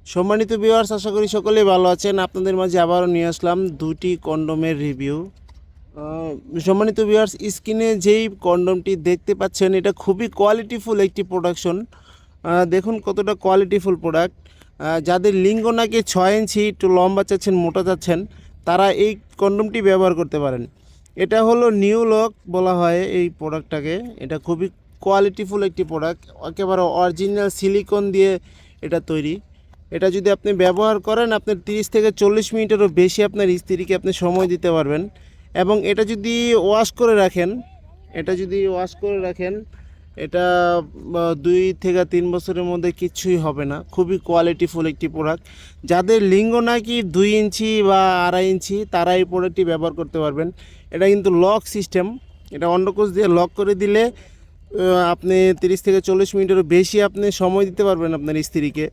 সম্মানিত ভিউয়ার্স, আশা করি সকলেই ভালো আছেন। আপনাদের মাঝে আবারও নিয়ে আসলাম দুটি কন্ডোমের রিভিউ। সম্মানিত ভিউয়ার্স, স্ক্রিনে যেই কন্ডোমটি দেখতে পাচ্ছেন এটা খুবই কোয়ালিটিফুল একটি প্রোডাকশন। দেখুন কতটা কোয়ালিটিফুল প্রোডাক্ট। যাদের লিঙ্গ নাকি 6 ইঞ্চি, একটু লম্বা চাচ্ছেন, মোটা চাচ্ছেন, তারা এই কন্ডোমটি ব্যবহার করতে পারেন। এটা হলো নিউ লক বলা হয় এই প্রোডাক্টটাকে। এটা খুবই কোয়ালিটিফুল একটি প্রোডাক্ট, একেবারে অরিজিনাল সিলিকন দিয়ে এটা তৈরি। এটা যদি আপনি ব্যবহার করেন, আপনার 30 থেকে 40 মিনিটেরও বেশি আপনার স্ত্রীকে আপনি সময় দিতে পারবেন। এবং এটা যদি ওয়াশ করে রাখেন, এটা 2 থেকে 3 বছরের মধ্যে কিছুই হবে না। খুবই কোয়ালিটিফুল একটি প্রোডাক্ট। যাদের লিঙ্গ নাকি 2 ইঞ্চি বা 2.5 ইঞ্চি, তারা এই প্রোডাক্টটি ব্যবহার করতে পারবেন। এটা কিন্তু লক সিস্টেম। এটা অন্ডকোষ দিয়ে লক করে দিলে আপনি 30 থেকে 40 মিনিটেরও বেশি আপনি সময় দিতে পারবেন আপনার স্ত্রীকে।